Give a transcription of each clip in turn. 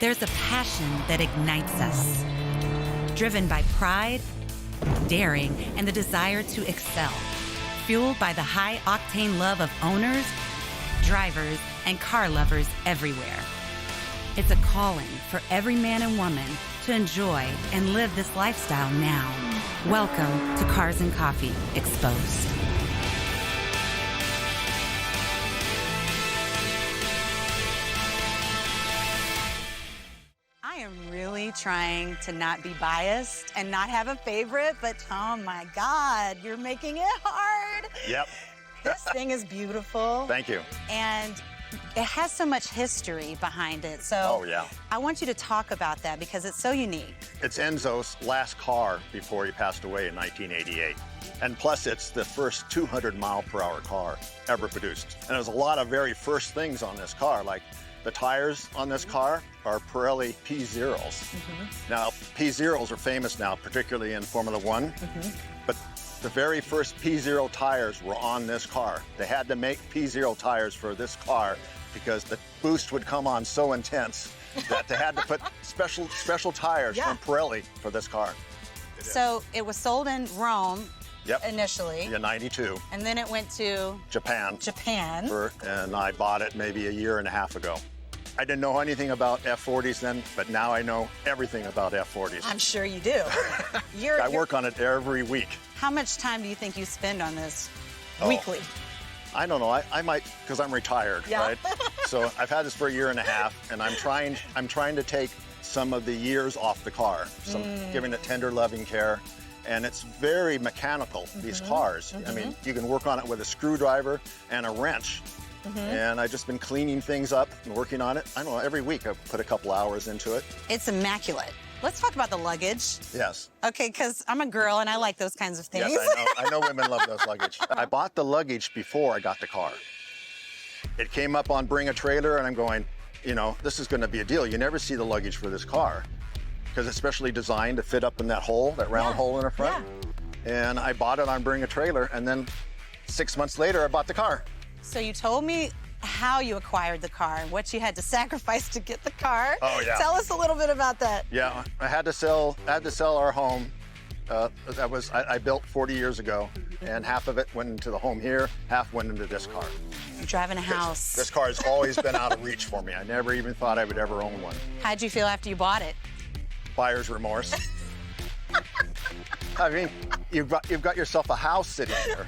There's a passion that ignites us, driven by pride, daring, and the desire to excel, fueled by the high-octane love of owners, drivers, and car lovers everywhere. It's a calling for every man and woman to enjoy and live this lifestyle now. Welcome to Cars and Coffee Exposed. I am really trying to not be biased and not have a favorite, but oh my God, you're making it hard. Yep. This thing is beautiful. Thank you. And it has so much history behind it. So Oh, yeah. I want you to talk about that because it's so unique. It's Enzo's last car before he passed away in 1988. And plus, it's the first 200-mile-per-hour car ever produced. And there's a lot of very first things on this car, like the tires on this car are Pirelli P0s. Now, P0s are famous now, particularly in Formula One, but the very first P0 tires were on this car. They had to make P0 tires for this car because the boost would come on so intense that they had to put special tires from Pirelli for this car. So it was sold in Rome initially. Yeah, 92. And then it went to Japan. And I bought it maybe a year and a half ago. I didn't know anything about F40s then, but now I know everything about F40s. I'm sure you do. I work on it every week. How much time do you think you spend on this weekly? I don't know. I might, because I'm retired, right? So I've had this for a year and a half, and I'm trying to take some of the years off the car, giving it tender, loving care. And it's very mechanical, these cars. I mean, you can work on it with a screwdriver and a wrench. And I've just been cleaning things up and working on it. I don't know, every week I put a couple hours into it. It's immaculate. Let's talk about the luggage. Yes. Okay, because I'm a girl and I like those kinds of things. Yes, I know women love those luggage. I bought the luggage before I got the car. It came up on Bring a Trailer and I'm going, you know, this is gonna be a deal. You never see the luggage for this car because it's specially designed to fit up in that hole, that round hole in the front. And I bought it on Bring a Trailer and then 6 months later I bought the car. So you told me how you acquired the car and what you had to sacrifice to get the car. Oh, yeah. Tell us a little bit about that. Yeah, I had to sell our home. I built 40 years ago, and half of it went into the home here, half went into this car. You're driving a house. This car has always been out of reach for me. I never even thought I would ever own one. How'd you feel after you bought it? Buyer's remorse. I mean, you've got yourself a house sitting here,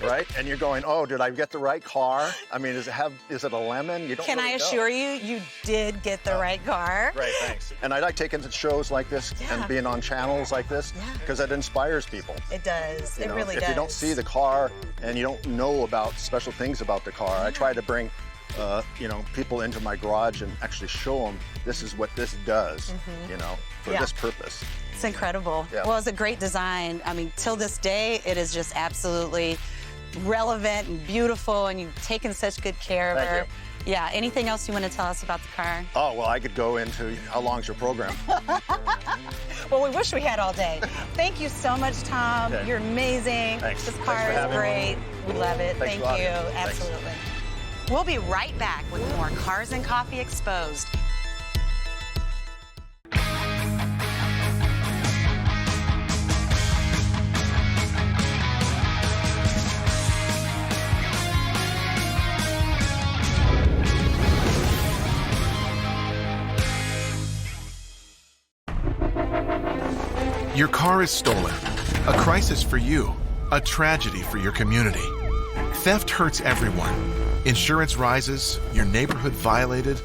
right? And you're going, oh, did I get the right car? I mean, is it a lemon? You don't Can really I assure you, you did get the right car? Great, thanks. And I like taking to shows like this and being on channels like this because it inspires people. It does. It really does. If you don't see the car and you don't know about special things about the car, I try to bring people into my garage and actually show them this is what this does, for this purpose. It's incredible. Yeah. Well, it's a great design. I mean, till this day, it is just absolutely relevant and beautiful, and you've taken such good care of her. You. Yeah, anything else you want to tell us about the car? Oh, well, I could go into how long's your program? Well, we wish we had all day. Thank you so much, Tom. Okay. You're amazing. Thanks. This car Thanks for is great. We love it. Thanks Thank a lot. you. Thanks. Absolutely. We'll be right back with more Cars and Coffee Exposed. Your car is stolen. A crisis for you. A tragedy for your community. Theft hurts everyone. Insurance rises. Your neighborhood violated.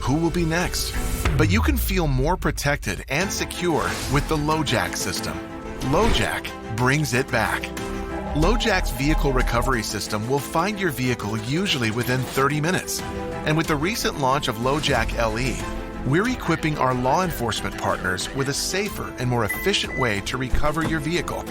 Who will be next? But you can feel more protected and secure with the Lowjack system. Lowjack brings it back. Lowjack's vehicle recovery system will find your vehicle usually within 30 minutes. And with the recent launch of Lowjack LE, we're equipping our law enforcement partners with a safer and more efficient way to recover your vehicle.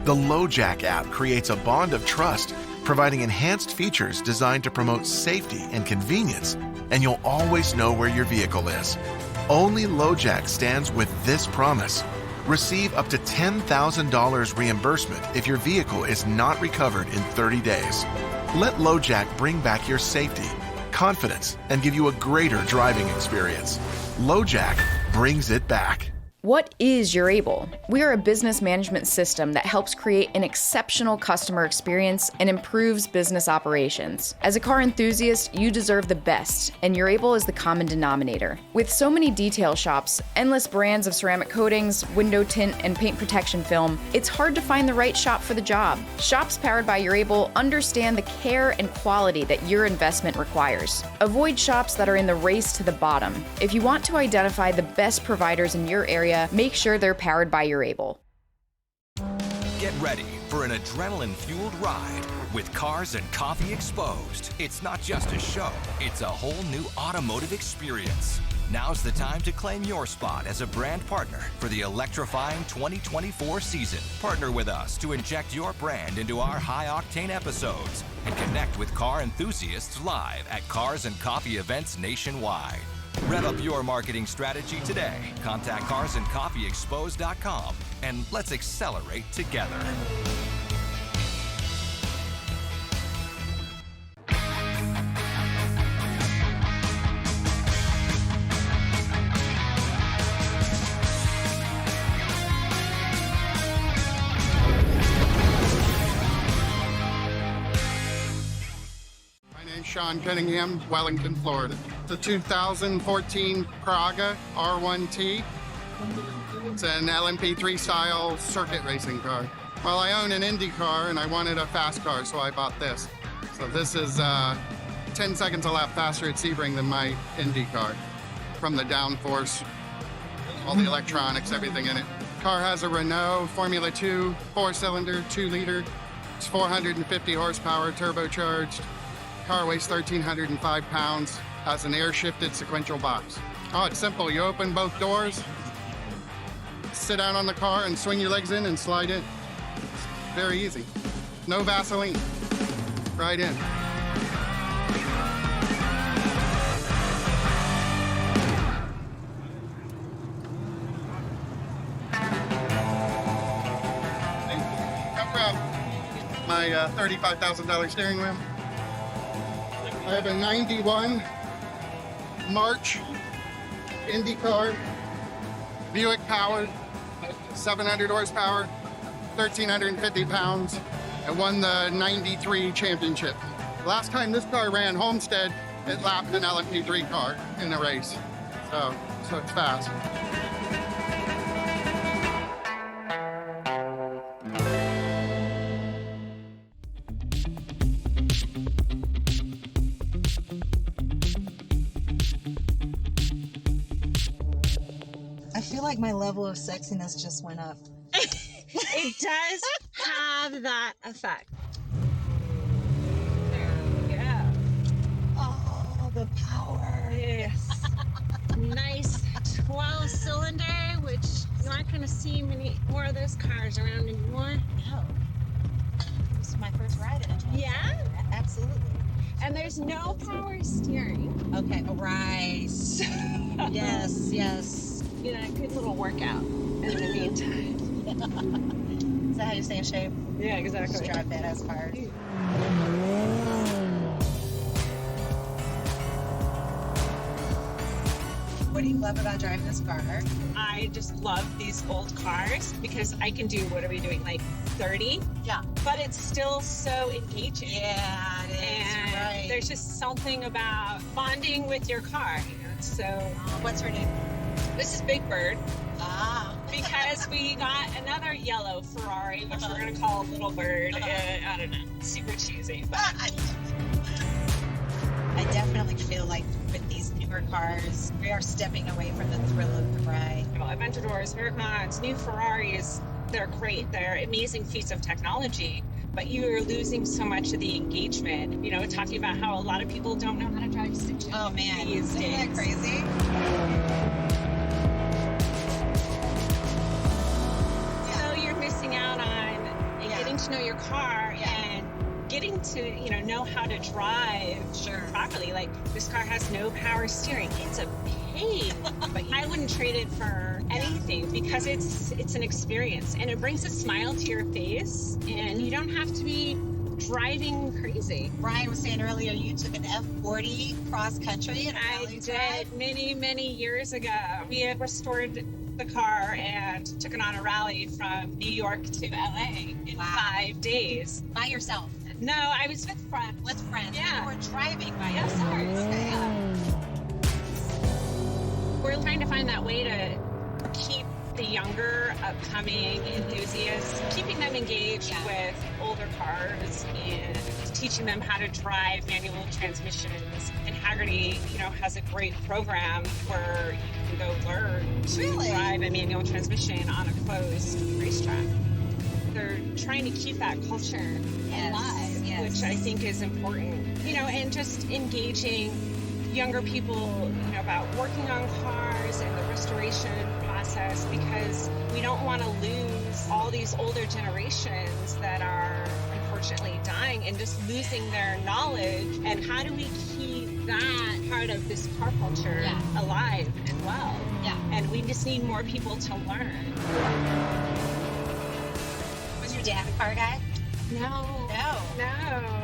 The Lowjack app creates a bond of trust, providing enhanced features designed to promote safety and convenience, and you'll always know where your vehicle is. Only Lowjack stands with this promise. Receive up to $10,000 reimbursement if your vehicle is not recovered in 30 days. Let Lowjack bring back your safety, confidence and give you a greater driving experience. Lowjack brings it back. What is Urable? We are a business management system that helps create an exceptional customer experience and improves business operations. As a car enthusiast, you deserve the best, and Urable is the common denominator. With so many detail shops, endless brands of ceramic coatings, window tint, and paint protection film, it's hard to find the right shop for the job. Shops powered by Urable understand the care and quality that your investment requires. Avoid shops that are in the race to the bottom. If you want to identify the best providers in your area, make sure they're powered by Urable. Get ready for an adrenaline-fueled ride with Cars and Coffee Exposed. It's not just a show, it's a whole new automotive experience. Now's the time to claim your spot as a brand partner for the electrifying 2024 season. Partner with us to inject your brand into our high-octane episodes and connect with car enthusiasts live at Cars and Coffee events nationwide. Rev up your marketing strategy today. Contact carsandcoffeeexposed.com and let's accelerate together. Sean Cunningham, Wellington, Florida. The 2014 Praga R1T. It's an LMP3 style circuit racing car. Well, I own an Indy car and I wanted a fast car, so I bought this. So this is 10 seconds a lap faster at Sebring than my Indy car. From the downforce, all the electronics, everything in it. Car has a Renault Formula 2 4-cylinder, 2-liter. It's 450 horsepower, turbocharged. Car weighs 1,305 pounds, has an air-shifted sequential box. Oh, it's simple. You open both doors, sit down on the car and swing your legs in and slide in. It's very easy. No Vaseline. Right in. Cover up my $35,000 steering wheel. I have a 91 March Indy car, Buick powered, 700 horsepower, 1,350 pounds, and won the 93 championship. Last time this car ran Homestead, it lapped an LMP3 car in the race. So it's fast. I feel like my level of sexiness just went up. It does have that effect. There we go. Oh, the power. Yes. Nice 12-cylinder, which you aren't going to see many more of those cars around anymore. No. This is my first ride in a 12-cylinder. Yeah? Absolutely. And there's no power steering. Okay, right. Yes, yes. You know, a good little workout in the meantime. Is that how you stay in shape? Yeah, exactly. Just drive badass cars. What do you love about driving this car? I just love these old cars because I can do, what are we doing, like 30? Yeah. But it's still so engaging. Yeah, it is. And right. there's just something about bonding with your car. You know, so. What's her name? This is Big Bird. Ah. Because we got another yellow Ferrari, which we're going to call Little Bird. I don't know. Super cheesy. But I definitely feel like with these newer cars, we are stepping away from the thrill of the ride. Aventadors, Huracans, new Ferraris, they're great. They're amazing feats of technology. But you're losing so much of the engagement. You know, talking about how a lot of people don't know how to drive stick shift. Oh man, these isn't days. that crazy? Out on getting to know your car and getting to know how to drive properly. Like, this car has no power steering. It's a pain, but I wouldn't trade it for anything because it's an experience and it brings a smile to your face, and you don't have to be driving crazy. Brian was saying earlier you took an F40 cross country. I did many years ago. We had restored the car and took it on a rally from New York to LA in 5 days. By yourself? No, I was with friends. With friends? Yeah. You were driving by Yes, yourself? okay. We're trying to find that way to keep the younger, upcoming enthusiasts, keeping them engaged with older cars and teaching them how to drive manual transmissions. And Hagerty, has a great program where you can go learn to drive a manual transmission on a closed racetrack. They're trying to keep that culture alive, which I think is important. And just engaging younger people, about working on cars and the restoration process, because we don't want to lose all these older generations that are unfortunately dying and just losing their knowledge. And how do we keep that part of this car culture alive and well? Yeah. And we just need more people to learn. Was your dad a car guy? No.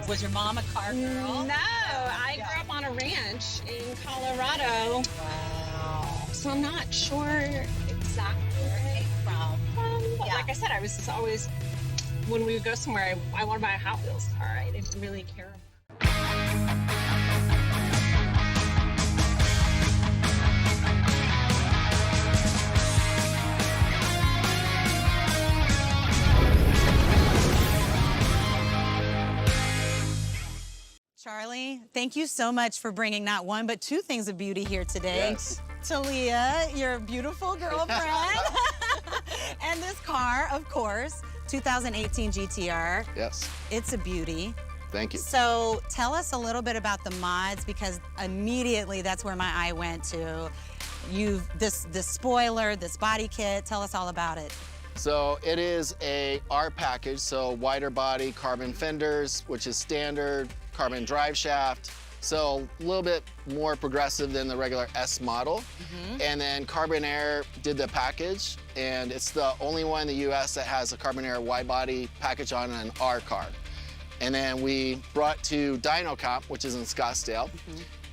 Was your mom a car girl? No. I grew up on a ranch in Colorado. Wow. So I'm not sure exactly where it came from. But like I said, I was always, when we would go somewhere, I want to buy a Hot Wheels car. I didn't really care. Charlie, thank you so much for bringing not one, but two things of beauty here today. Yes. Talia, your beautiful girlfriend. And this car, of course, 2018 GTR. Yes. It's a beauty. Thank you. So tell us a little bit about the mods, because immediately that's where my eye went to. This spoiler, this body kit, tell us all about it. So it is a R package, so wider body, carbon fenders, which is standard, carbon drive shaft, so a little bit more progressive than the regular S model. And then Carbon Air did the package, and it's the only one in the US that has a Carbon Air wide body package on an R car. And then we brought to Dyno Comp, which is in Scottsdale.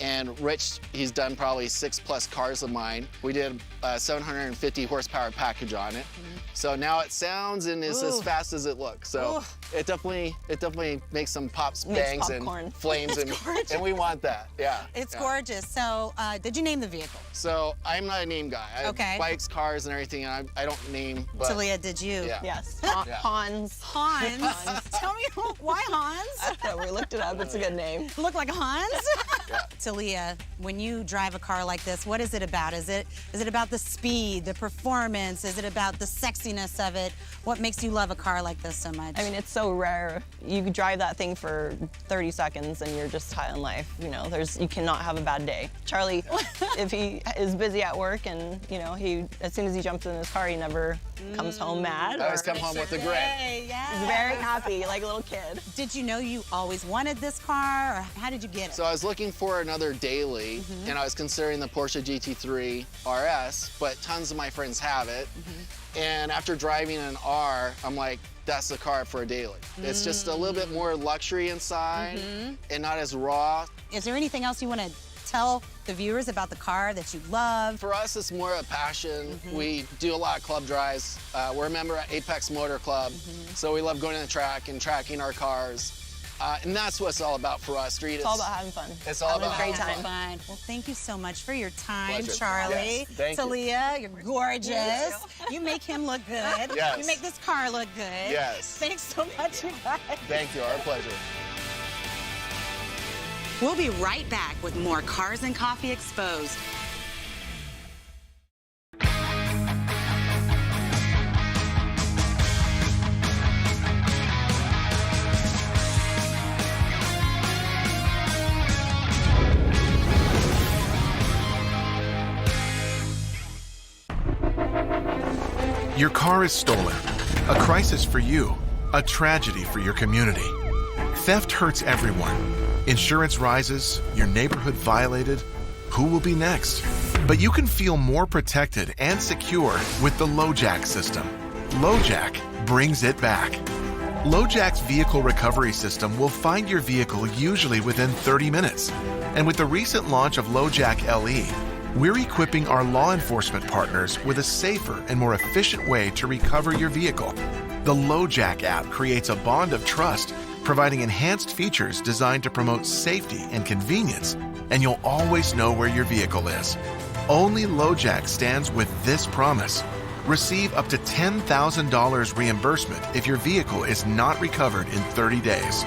And Rich, he's done probably 6+ cars of mine. We did a 750 horsepower package on it. So now it sounds and is as fast as it looks. So it definitely makes some pops, bangs, and flames, and we want that. Yeah. It's gorgeous. So did you name the vehicle? So I'm not a name guy. I have bikes, cars, and everything, and I don't name. But Talia, did you? Yeah. Yes. Yeah. Hans. Hans. Tell me why Hans? We looked it up. It's a good name. Look like a Hans? Yeah. Talia, when you drive a car like this, what is it about? Is it about the speed, the performance? Is it about the sexiness of it? What makes you love a car like this so much? I mean, it's so rare. You could drive that thing for 30 seconds and you're just high on life. You cannot have a bad day. Charlie, if he is busy at work and, as soon as he jumps in his car, he never comes home mad. I always come home with a grin. He's very happy, like a little kid. Did you know you always wanted this car, or how did you get it? So I was looking for another daily, and I was considering the Porsche GT3 RS, but tons of my friends have it. And after driving an R, I'm like, that's the car for a daily. It's just a little bit more luxury inside and not as raw. Is there anything else you want to tell the viewers about the car that you love? For us, it's more a passion. We do a lot of club drives. We're a member at Apex Motor Club, so we love going to the track and tracking our cars. And that's what it's all about for us, Street. It's all about having fun. It's all about having a having great time. Well, thank you so much for your time, Pleasure. Charlie. Yes, thank you. Talia, you're gorgeous. You make him look good. Yes. You make this car look good. Yes. Thanks so much, you guys. Thank you, our pleasure. We'll be right back with more Cars and Coffee Exposed. Your car is stolen. A crisis for you. A tragedy for your community. Theft hurts everyone. Insurance rises, your neighborhood violated. Who will be next? But you can feel more protected and secure with the Lowjack system. Lowjack brings it back. Lowjack's vehicle recovery system will find your vehicle usually within 30 minutes. And with the recent launch of Lowjack LE, we're equipping our law enforcement partners with a safer and more efficient way to recover your vehicle. The Lowjack app creates a bond of trust, providing enhanced features designed to promote safety and convenience, and you'll always know where your vehicle is. Only Lowjack stands with this promise. Receive up to $10,000 reimbursement if your vehicle is not recovered in 30 days.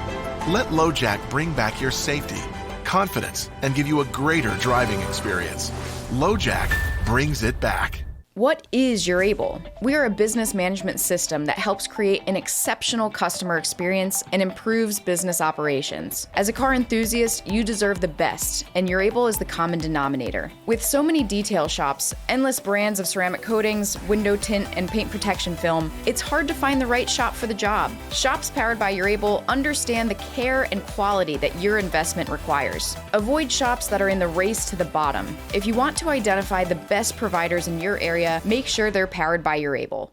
Let Lowjack bring back your safety, confidence, and give you a greater driving experience. Lowjack brings it back. What is Urable? We are a business management system that helps create an exceptional customer experience and improves business operations. As a car enthusiast, you deserve the best, and Urable is the common denominator. With so many detail shops, endless brands of ceramic coatings, window tint, and paint protection film, it's hard to find the right shop for the job. Shops powered by Urable understand the care and quality that your investment requires. Avoid shops that are in the race to the bottom. If you want to identify the best providers in your area, make sure they're powered by Urable.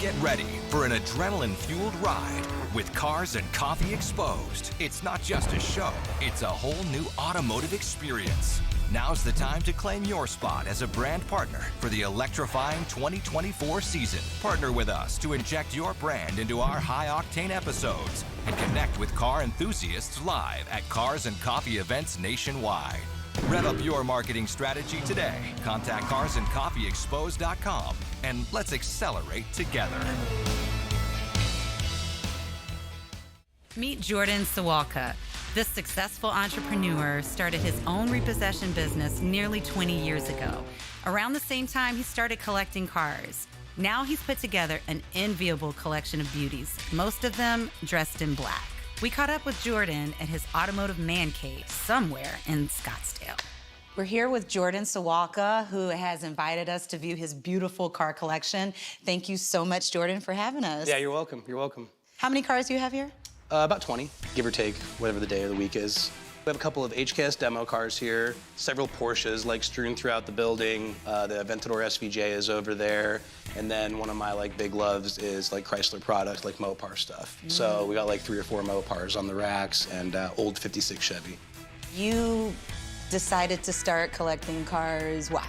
Get ready for an adrenaline-fueled ride with Cars and Coffee Exposed. It's not just a show, it's a whole new automotive experience. Now's the time to claim your spot as a brand partner for the electrifying 2024 season. Partner with us to inject your brand into our high-octane episodes and connect with car enthusiasts live at Cars and Coffee events nationwide. Rev up your marketing strategy today. Contact carsandcoffeeexposed.com and let's accelerate together. Meet Jordan Sawalka. This successful entrepreneur started his own repossession business nearly 20 years ago. Around the same time, he started collecting cars. Now he's put together an enviable collection of beauties, most of them dressed in black. We caught up with Jordan at his automotive man cave somewhere in Scottsdale. We're here with Jordan Sawalka, who has invited us to view his beautiful car collection. Thank you so much, Jordan, for having us. Yeah, you're welcome. You're welcome. How many cars do you have here? About 20, give or take, whatever the day of the week is. We have a couple of HKS demo cars here, several Porsches like strewn throughout the building. The Aventador SVJ is over there. And then one of my big loves is Chrysler products, like Mopar stuff. So we got 3 or 4 Mopars on the racks and old 56 Chevy. You decided to start collecting cars, why?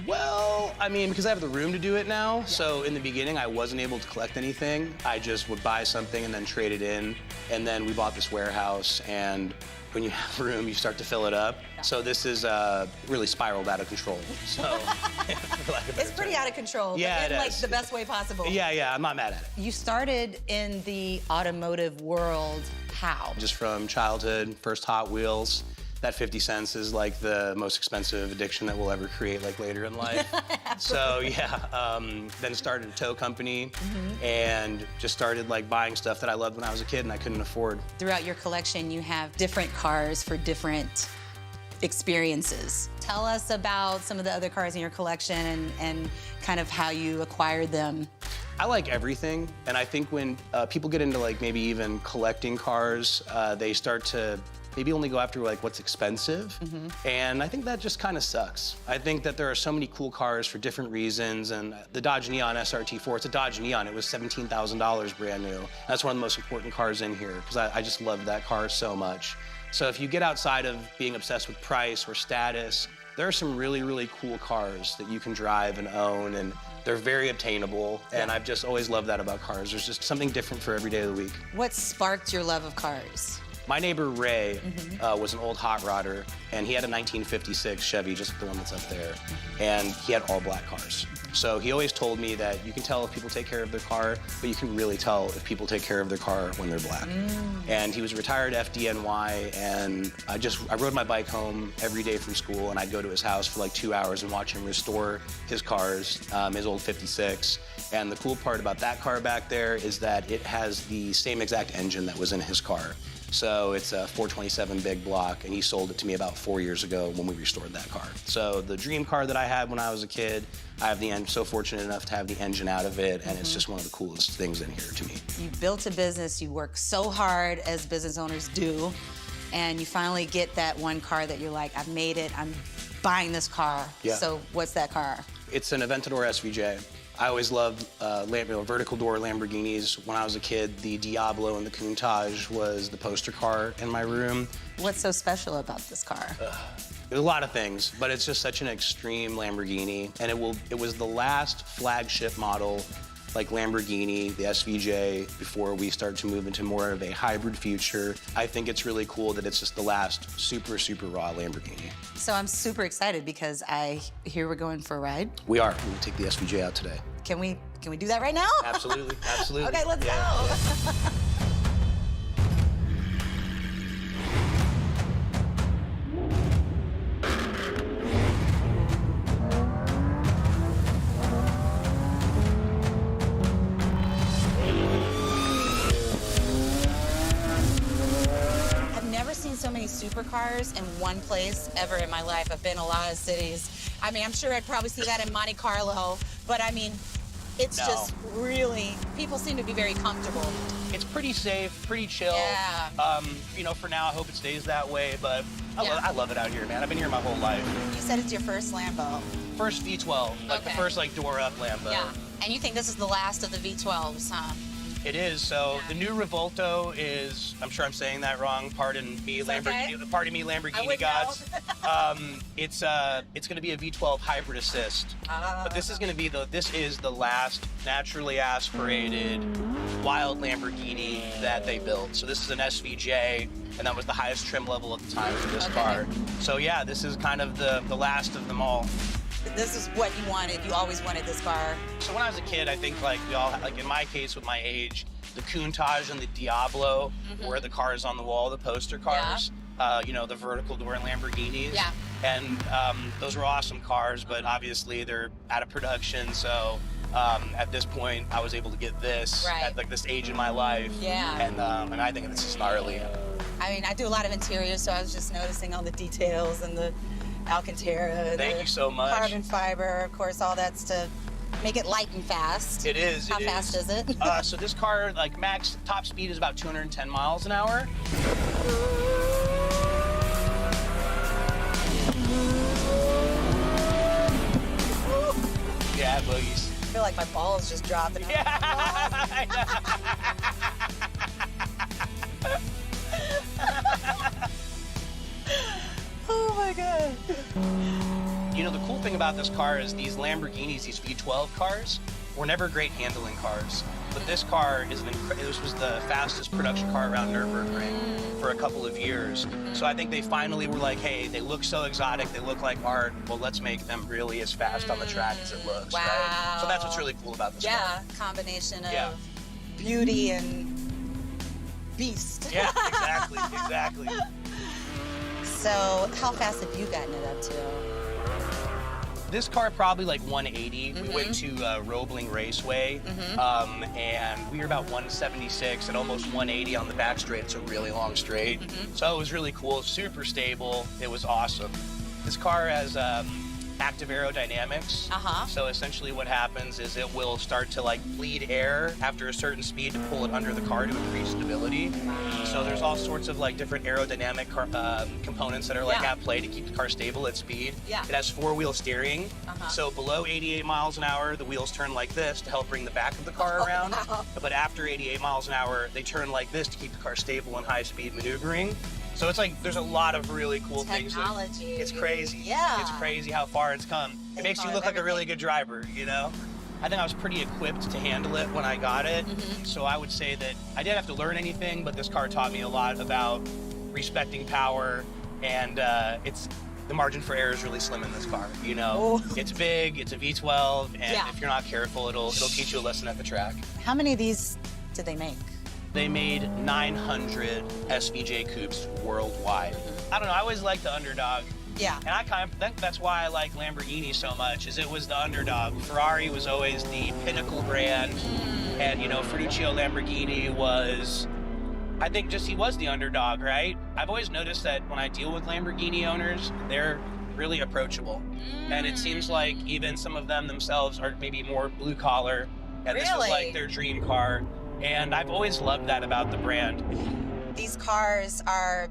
Well, I mean, because I have the room to do it now. Yeah. So in the beginning, I wasn't able to collect anything. I just would buy something and then trade it in. And then we bought this warehouse, and when you have room, you start to fill it up. Yeah. So this is really spiraled out of control. So, for lack of a better It's pretty term. out of control, yeah, but in the best way possible. Yeah, I'm not mad at it. You started in the automotive world, how? Just from childhood, first Hot Wheels. That 50 cents is the most expensive addiction that we'll ever create later in life. So yeah, then started a tow company and just started buying stuff that I loved when I was a kid and I couldn't afford. Throughout your collection, you have different cars for different experiences. Tell us about some of the other cars in your collection and kind of how you acquired them. I like everything, and I think when people get into maybe even collecting cars, they start to maybe only go after what's expensive, and I think that just kind of sucks. I think that there are so many cool cars for different reasons, and the Dodge Neon SRT4, it's a Dodge Neon, it was $17,000 brand new. That's one of the most important cars in here, because I just love that car so much. So if you get outside of being obsessed with price or status, there are some really, really cool cars that you can drive and own, and they're very obtainable, and I've just always loved that about cars. There's just something different for every day of the week. What sparked your love of cars? My neighbor Ray was an old hot rodder, and he had a 1956 Chevy, just like the one that's up there, and he had all black cars. So he always told me that you can tell if people take care of their car, but you can really tell if people take care of their car when they're black. And he was a retired FDNY, and I rode my bike home every day from school, and I'd go to his house for 2 hours and watch him restore his cars, his old 56. And the cool part about that car back there is that it has the same exact engine that was in his car. So it's a 427 big block, and he sold it to me about 4 years ago when we restored that car. So the dream car that I had when I was a kid, I have so fortunate enough to have the engine out of it, and it's just one of the coolest things in here to me. You built a business, you work so hard as business owners do, and you finally get that one car that you're like, I've made it, I'm buying this car. Yeah. So what's that car? It's an Aventador SVJ. I always loved vertical door Lamborghinis. When I was a kid, the Diablo and the Countach was the poster car in my room. What's so special about this car? There's a lot of things, but it's just such an extreme Lamborghini, and it was the last flagship model like Lamborghini, the SVJ, before we start to move into more of a hybrid future. I think it's really cool that it's just the last super, super raw Lamborghini. So I'm super excited because I hear we're going for a ride. We are. We're gonna take the SVJ out today. Can we do that right now? Absolutely, absolutely. Okay, let's go. So many supercars in one place ever in my life. I've been in a lot of cities. I mean, I'm sure I'd probably see that in Monte Carlo, but I mean, it's just really, people seem to be very comfortable. It's pretty safe, pretty chill. Yeah. You know, for now, I hope it stays that way, but I love it out here, man. I've been here my whole life. You said it's your first Lambo. First V12, like the first door up Lambo. Yeah, and you think this is the last of the V12s, huh? It is. So the new Revolto is, I'm sure I'm saying that wrong. Pardon me, Lamborghini. Pardon me, Lamborghini gods. It's going to be a V12 hybrid assist. But this is going to be the last naturally aspirated wild Lamborghini that they built. So this is an SVJ, and that was the highest trim level at the time for this car. So yeah, this is kind of the last of them all. This is what you wanted. You always wanted this car. So when I was a kid, I think like we all, like in my case with my age, the Countach and the Diablo were the cars on the wall, the poster cars. You know, the vertical door Lamborghinis. Yeah. And those were awesome cars, but obviously they're out of production. So at this point, I was able to get this at like this age in my life. Yeah. And I think this is gnarly. I mean, I do a lot of interiors, so I was just noticing all the details and the Alcantara. Thank you so much. Carbon fiber, of course, all that's to make it light and fast. It is. How fast is it? So this car, like max top speed is about 210 miles an hour. Yeah, boogies. I feel like my balls just dropped. Oh my God. You know, the cool thing about this car is these Lamborghinis, these V12 cars, were never great handling cars. But this car is this was the fastest production car around Nürburgring for a couple of years. So I think they finally were like, hey, they look so exotic, they look like art, well, let's make them really as fast on the track as it looks, right? So that's what's really cool about this car. Yeah, combination of beauty and beast. Yeah, exactly, exactly. So how fast have you gotten it up to? This car probably like 180. We went to Roebling Raceway, and we were about 176 and almost 180 on the back straight. It's a really long straight. So it was really cool, super stable. It was awesome. This car has active aerodynamics. So essentially what happens is it will start to like bleed air after a certain speed to pull it under the car to increase stability. So there's all sorts of like different aerodynamic components that are like at play to keep the car stable at speed. It has four-wheel steering. So below 88 miles an hour, the wheels turn like this to help bring the back of the car around. But after 88 miles an hour, they turn like this to keep the car stable in high-speed maneuvering. So it's like, there's a lot of really cool things. Technology. It's crazy. Yeah. It's crazy how far it's come. It makes you look like a really good driver, you know? I think I was pretty equipped to handle it when I got it. So I would say that I didn't have to learn anything, but this car taught me a lot about respecting power, and the margin for error is really slim in this car, you know? It's big, it's a V12, and if you're not careful, it'll teach you a lesson at the track. How many of these did they make? They made 900 SVJ coupes worldwide. I don't know, I always liked the underdog. Yeah. And I think that's why I like Lamborghini so much, is it was the underdog. Ferrari was always the pinnacle brand, and you know, Ferruccio Lamborghini was, I think just he was the underdog, right? I've always noticed that when I deal with Lamborghini owners, they're really approachable. And it seems like even some of them themselves are maybe more blue collar, and this was like their dream car. And I've always loved that about the brand. These cars are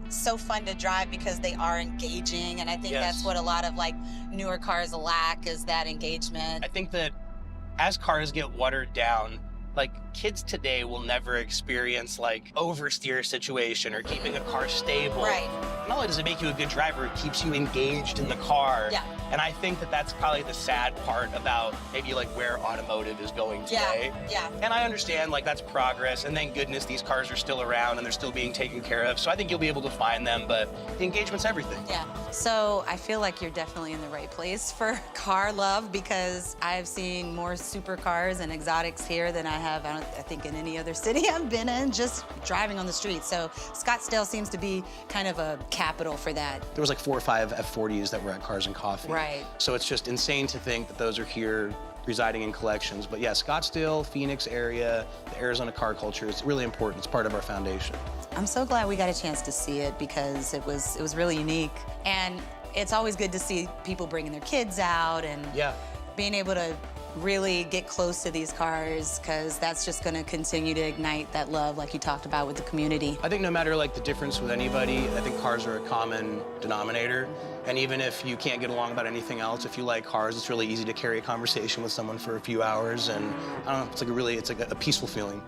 so fun to drive because they are engaging, and I think that's what a lot of like newer cars lack, is that engagement. I think that as cars get watered down, like, kids today will never experience, like, oversteer situation or keeping a car stable. Right. Not only does it make you a good driver, it keeps you engaged in the car. Yeah. And I think that that's probably the sad part about maybe, like, where automotive is going today. Yeah. And I understand, like, that's progress, and thank goodness these cars are still around and they're still being taken care of. So I think you'll be able to find them, but the engagement's everything. Yeah. So I feel like you're definitely in the right place for car love, because I've seen more supercars and exotics here than I have, I think, in any other city I've been in, just driving on the street. So Scottsdale seems to be kind of a capital for that. There was like 4 or 5 F40s that were at Cars and Coffee. Right. So it's just insane to think that those are here residing in collections. But yeah, Scottsdale, Phoenix area, the Arizona car culture is really important. It's part of our foundation. I'm so glad we got a chance to see it, because it was really unique. And it's always good to see people bringing their kids out and being able to really get close to these cars, because that's just going to continue to ignite that love like you talked about with the community. I think no matter like the difference with anybody, I think cars are a common denominator. And even if you can't get along about anything else, if you like cars, it's really easy to carry a conversation with someone for a few hours. And I don't know, it's like a peaceful feeling.